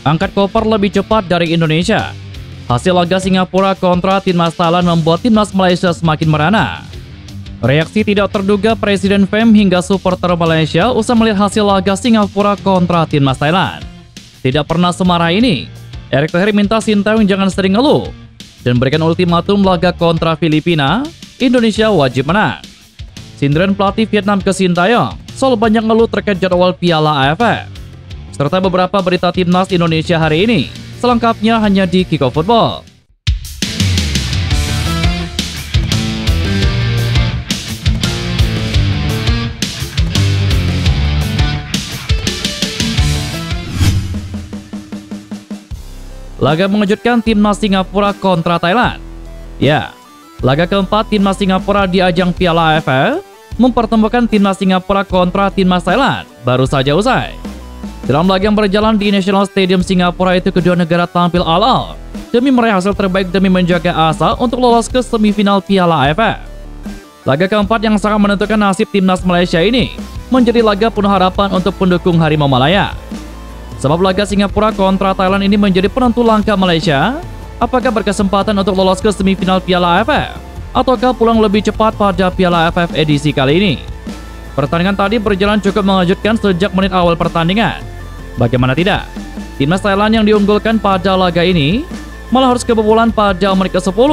angkat koper lebih cepat dari Indonesia. Hasil laga Singapura kontra timnas Thailand membuat timnas Malaysia semakin merana. Reaksi tidak terduga Presiden FEM hingga supporter Malaysia usai melihat hasil laga Singapura kontra timnas Thailand. Tidak pernah semarah ini, Erick Thohir minta Sintayong jangan sering ngeluh dan berikan ultimatum laga kontra Filipina, Indonesia wajib menang. Sindiran pelatih Vietnam ke Sintayong soal banyak ngeluh terkait jadwal Piala AFF, serta beberapa berita timnas Indonesia hari ini. Selengkapnya hanya di Kickoff Football. Laga mengejutkan timnas Singapura kontra Thailand. Ya, laga keempat timnas Singapura di ajang Piala AFF mempertemukan timnas Singapura kontra timnas Thailand baru saja usai. Dalam laga yang berjalan di National Stadium Singapura itu, kedua negara tampil all-out demi meraih hasil terbaik demi menjaga asa untuk lolos ke semifinal Piala AFF. Laga keempat yang sangat menentukan nasib timnas Malaysia ini menjadi laga penuh harapan untuk pendukung Harimau Malaya. Sebab laga Singapura kontra Thailand ini menjadi penentu langkah Malaysia apakah berkesempatan untuk lolos ke semifinal Piala AFF ataukah pulang lebih cepat pada Piala AFF edisi kali ini. Pertandingan tadi berjalan cukup mengejutkan sejak menit awal pertandingan. Bagaimana tidak, timnas Thailand yang diunggulkan pada laga ini malah harus kebobolan pada menit ke-10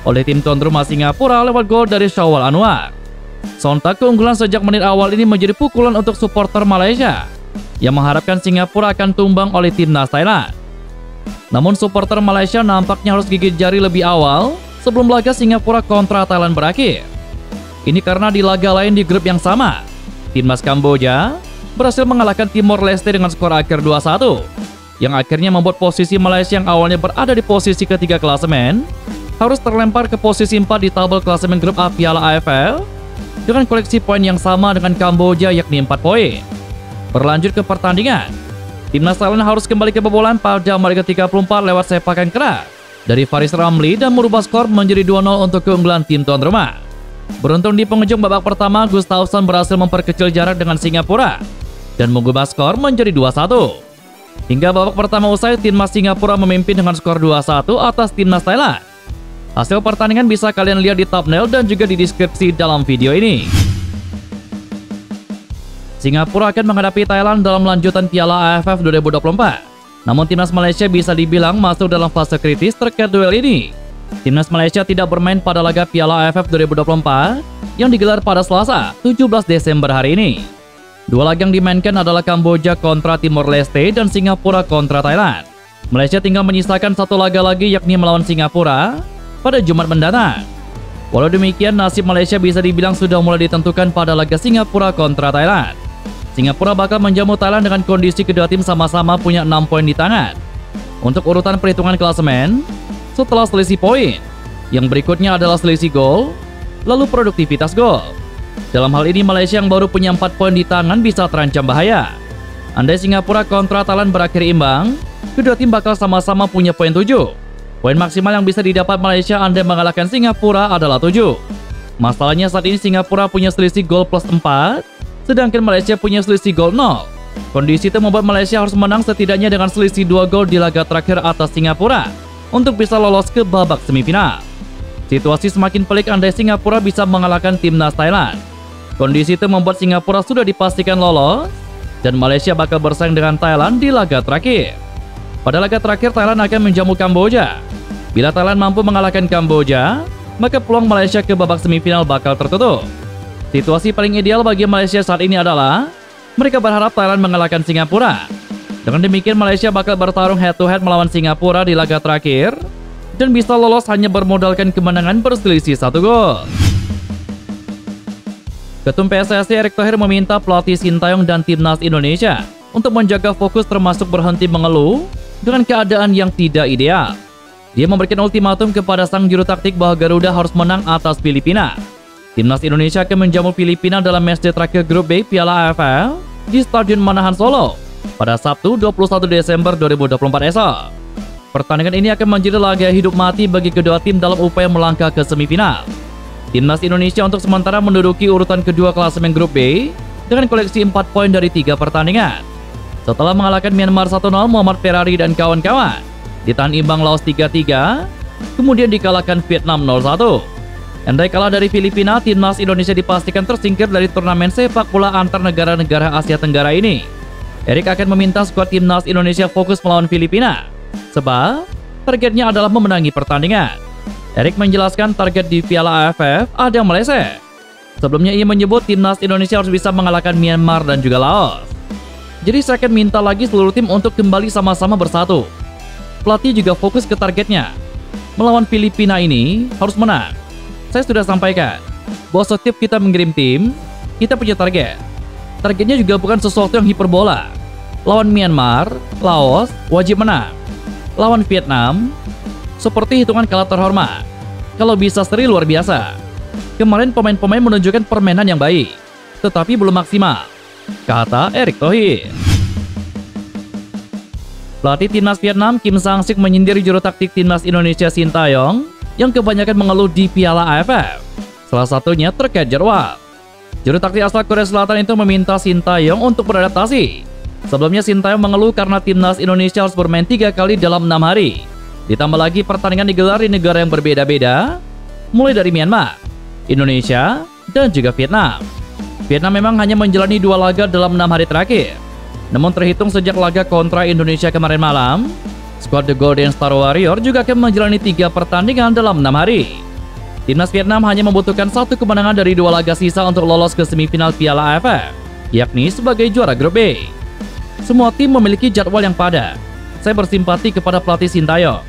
oleh tim tuan rumah Singapura lewat gol dari Syawal Anwar. Sontak keunggulan sejak menit awal ini menjadi pukulan untuk supporter Malaysia yang mengharapkan Singapura akan tumbang oleh timnas Thailand. Namun supporter Malaysia nampaknya harus gigit jari lebih awal sebelum laga Singapura kontra Thailand berakhir. Ini karena di laga lain di grup yang sama, timnas Kamboja berhasil mengalahkan Timor Leste dengan skor akhir 2-1, yang akhirnya membuat posisi Malaysia yang awalnya berada di posisi ketiga klasemen harus terlempar ke posisi 4 di tabel klasemen grup A Piala AFF dengan koleksi poin yang sama dengan Kamboja yakni 4 poin. Berlanjut ke pertandingan, timnas Thailand harus kembali kebobolan pada menit ke-34 lewat sepakan keras dari Faris Ramli dan merubah skor menjadi 2-0 untuk keunggulan tim tuan rumah. Beruntung di penghujung babak pertama, Gustafsson berhasil memperkecil jarak dengan Singapura dan mengubah skor menjadi 2-1. Hingga babak pertama usai, timnas Singapura memimpin dengan skor 2-1 atas timnas Thailand. Hasil pertandingan bisa kalian lihat di thumbnail dan juga di deskripsi dalam video ini. Singapura akan menghadapi Thailand dalam lanjutan Piala AFF 2024. Namun timnas Malaysia bisa dibilang masuk dalam fase kritis terkait duel ini. Timnas Malaysia tidak bermain pada laga Piala AFF 2024 yang digelar pada Selasa, 17 Desember hari ini. Dua laga yang dimainkan adalah Kamboja kontra Timor Leste dan Singapura kontra Thailand. Malaysia tinggal menyisakan satu laga lagi yakni melawan Singapura pada Jumat mendatang. Walau demikian, nasib Malaysia bisa dibilang sudah mulai ditentukan pada laga Singapura kontra Thailand. Singapura bakal menjamu Thailand dengan kondisi kedua tim sama-sama punya 6 poin di tangan. Untuk urutan perhitungan klasemen, setelah selisih poin, yang berikutnya adalah selisih gol, lalu produktivitas gol. Dalam hal ini Malaysia yang baru punya 4 poin di tangan bisa terancam bahaya. Andai Singapura kontra Thailand berakhir imbang, kedua tim bakal sama-sama punya poin 7. Poin maksimal yang bisa didapat Malaysia andai mengalahkan Singapura adalah 7. Masalahnya saat ini Singapura punya selisih gol plus 4, sedangkan Malaysia punya selisih gol 0. Kondisi itu membuat Malaysia harus menang setidaknya dengan selisih 2 gol di laga terakhir atas Singapura untuk bisa lolos ke babak semifinal. Situasi semakin pelik andai Singapura bisa mengalahkan timnas Thailand. Kondisi itu membuat Singapura sudah dipastikan lolos dan Malaysia bakal bersaing dengan Thailand di laga terakhir. Pada laga terakhir Thailand akan menjamu Kamboja. Bila Thailand mampu mengalahkan Kamboja, maka peluang Malaysia ke babak semifinal bakal tertutup. Situasi paling ideal bagi Malaysia saat ini adalah mereka berharap Thailand mengalahkan Singapura. Dengan demikian Malaysia bakal bertarung head to head melawan Singapura di laga terakhir dan bisa lolos hanya bermodalkan kemenangan berselisih 1 gol. Ketum PSSI Erick Thohir meminta pelatih Sintayong dan timnas Indonesia untuk menjaga fokus termasuk berhenti mengeluh dengan keadaan yang tidak ideal. Dia memberikan ultimatum kepada sang juru taktik bahwa Garuda harus menang atas Filipina. Timnas Indonesia akan menjamu Filipina dalam matchday terakhir grup B Piala AFF di Stadion Manahan Solo pada Sabtu 21 Desember 2024 esok. Pertandingan ini akan menjadi laga hidup mati bagi kedua tim dalam upaya melangkah ke semifinal. Timnas Indonesia untuk sementara menduduki urutan kedua klasemen grup B dengan koleksi 4 poin dari 3 pertandingan. Setelah mengalahkan Myanmar 1-0, Muhammad Ferrari dan kawan-kawan ditahan imbang Laos 3-3, kemudian dikalahkan Vietnam 0-1. Andai kalah dari Filipina, timnas Indonesia dipastikan tersingkir dari turnamen sepak bola antar negara-negara Asia Tenggara ini. Erik akan meminta skuad timnas Indonesia fokus melawan Filipina, sebab targetnya adalah memenangi pertandingan. Erik menjelaskan target di Piala AFF ada meleset. Sebelumnya ia menyebut timnas Indonesia harus bisa mengalahkan Myanmar dan juga Laos. Jadi saya akan minta lagi seluruh tim untuk kembali sama-sama bersatu. Pelatih juga fokus ke targetnya. Melawan Filipina ini harus menang. Saya sudah sampaikan bahwa setiap kita mengirim tim, kita punya target. Targetnya juga bukan sesuatu yang hiperbola. Lawan Myanmar, Laos, wajib menang. Lawan Vietnam, seperti hitungan kalah terhormat. Kalau bisa seri luar biasa. Kemarin pemain-pemain menunjukkan permainan yang baik, tetapi belum maksimal, kata Erick Thohir. Pelatih timnas Vietnam Kim Sang-sik menyindir juru taktik timnas Indonesia Sintayong yang kebanyakan mengeluh di Piala AFF. Salah satunya terkait jadwal. Juru taktik asal Korea Selatan itu meminta Sintayong untuk beradaptasi. Sebelumnya Sintayong mengeluh karena timnas Indonesia harus bermain 3 kali dalam 6 hari. Ditambah lagi pertandingan digelar di negara yang berbeda-beda, mulai dari Myanmar, Indonesia, dan juga Vietnam. Vietnam memang hanya menjalani 2 laga dalam 6 hari terakhir. Namun terhitung sejak laga kontra Indonesia kemarin malam, skuad The Golden Star Warrior juga akan menjalani 3 pertandingan dalam 6 hari. Timnas Vietnam hanya membutuhkan 1 kemenangan dari 2 laga sisa untuk lolos ke semifinal Piala AFF, yakni sebagai juara grup B. Semua tim memiliki jadwal yang padat. Saya bersimpati kepada pelatih Sintayong.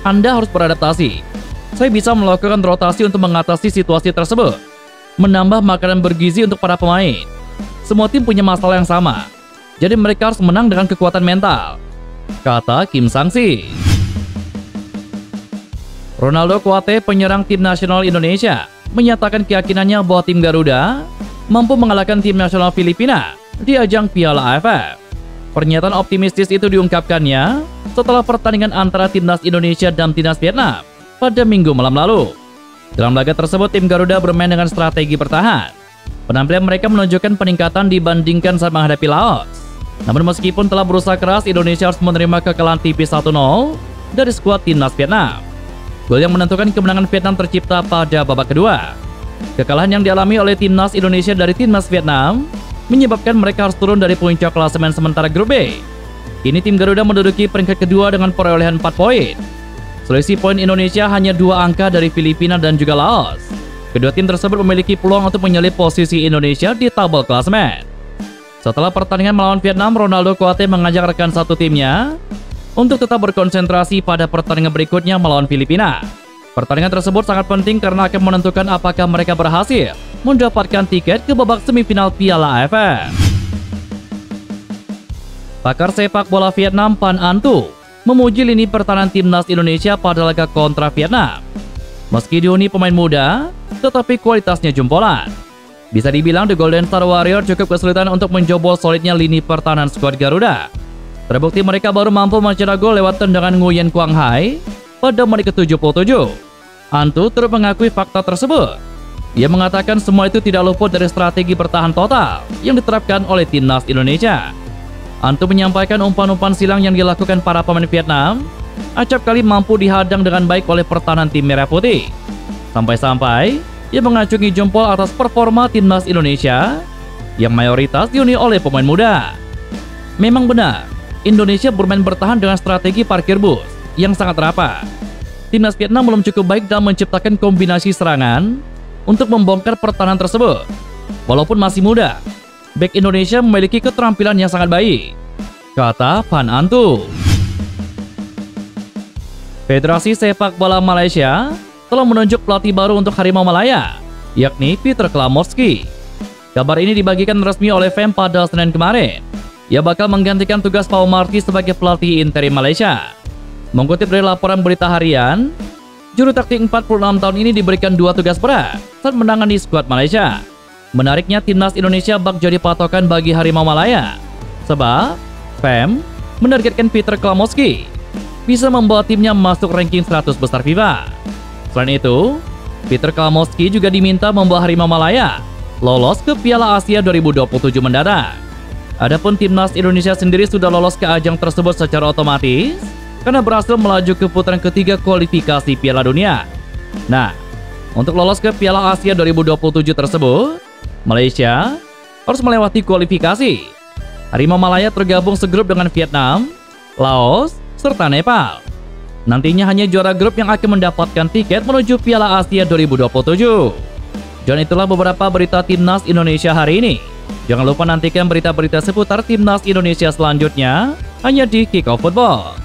Anda harus beradaptasi. Saya bisa melakukan rotasi untuk mengatasi situasi tersebut, menambah makanan bergizi untuk para pemain. Semua tim punya masalah yang sama, jadi mereka harus menang dengan kekuatan mental, kata Kim Sang-sik. Ronaldo Kuate, penyerang tim nasional Indonesia, menyatakan keyakinannya bahwa tim Garuda mampu mengalahkan tim nasional Filipina di ajang Piala AFF. Pernyataan optimistis itu diungkapkannya setelah pertandingan antara timnas Indonesia dan timnas Vietnam pada Minggu malam lalu. Dalam laga tersebut, tim Garuda bermain dengan strategi bertahan. Penampilan mereka menunjukkan peningkatan dibandingkan saat menghadapi Laos. Namun meskipun telah berusaha keras, Indonesia harus menerima kekalahan tipis 1-0 dari skuad timnas Vietnam. Gol yang menentukan kemenangan Vietnam tercipta pada babak kedua. Kekalahan yang dialami oleh timnas Indonesia dari timnas Vietnam menyebabkan mereka harus turun dari puncak klasemen sementara grup B. Kini tim Garuda menduduki peringkat kedua dengan perolehan 4 poin. Selisih poin Indonesia hanya 2 angka dari Filipina dan juga Laos. Kedua tim tersebut memiliki peluang untuk menyalip posisi Indonesia di tabel klasemen. Setelah pertandingan melawan Vietnam, Ronaldo Kuate mengajak rekan satu timnya untuk tetap berkonsentrasi pada pertandingan berikutnya melawan Filipina. Pertandingan tersebut sangat penting karena akan menentukan apakah mereka berhasil mendapatkan tiket ke babak semifinal Piala AFF. Pakar sepak bola Vietnam Phan Anh Tu memuji lini pertahanan timnas Indonesia pada laga kontra Vietnam. Meski dihuni pemain muda, tetapi kualitasnya jempolan. Bisa dibilang The Golden Star Warrior cukup kesulitan untuk menjobol solidnya lini pertahanan skuad Garuda. Terbukti mereka baru mampu mencetak gol lewat tendangan Nguyen Quang Hai pada menit ke-77. Anh Tu turut mengakui fakta tersebut. Ia mengatakan semua itu tidak luput dari strategi bertahan total yang diterapkan oleh timnas Indonesia. Anh Tu menyampaikan umpan-umpan silang yang dilakukan para pemain Vietnam acap kali mampu dihadang dengan baik oleh pertahanan tim Merah Putih. Sampai-sampai ia mengacungi jempol atas performa timnas Indonesia yang mayoritas dihuni oleh pemain muda. Memang benar, Indonesia bermain bertahan dengan strategi parkir bus yang sangat rapat. Timnas Vietnam belum cukup baik dalam menciptakan kombinasi serangan untuk membongkar pertahanan tersebut. Walaupun masih muda, bek Indonesia memiliki keterampilan yang sangat baik, kata Phan Anh Tu. Federasi Sepak Bola Malaysia telah menunjuk pelatih baru untuk Harimau Malaya, yakni Peter Klamowski. Kabar ini dibagikan resmi oleh FEM pada Senin kemarin. Ia bakal menggantikan tugas Pau Marty sebagai pelatih interim Malaysia. Mengutip dari laporan berita harian, juru taktik 46 tahun ini diberikan 2 tugas berat saat menangani skuad Malaysia. Menariknya, timnas Indonesia bak jadi patokan bagi Harimau Malaya, sebab FEM menargetkan Peter Klamowski bisa membawa timnya masuk ranking 100 besar FIFA. Selain itu, Peter Klamowski juga diminta membawa Harimau Malaya lolos ke Piala Asia 2027 mendatang. Adapun timnas Indonesia sendiri sudah lolos ke ajang tersebut secara otomatis karena berhasil melaju ke putaran ketiga kualifikasi Piala Dunia. Nah, untuk lolos ke Piala Asia 2027 tersebut, Malaysia harus melewati kualifikasi. Harimau Malaya tergabung segrup dengan Vietnam, Laos, serta Nepal. Nantinya hanya juara grup yang akan mendapatkan tiket menuju Piala Asia 2027. Dan itulah beberapa berita timnas Indonesia hari ini. Jangan lupa nantikan berita-berita seputar timnas Indonesia selanjutnya hanya di Kick Off Football.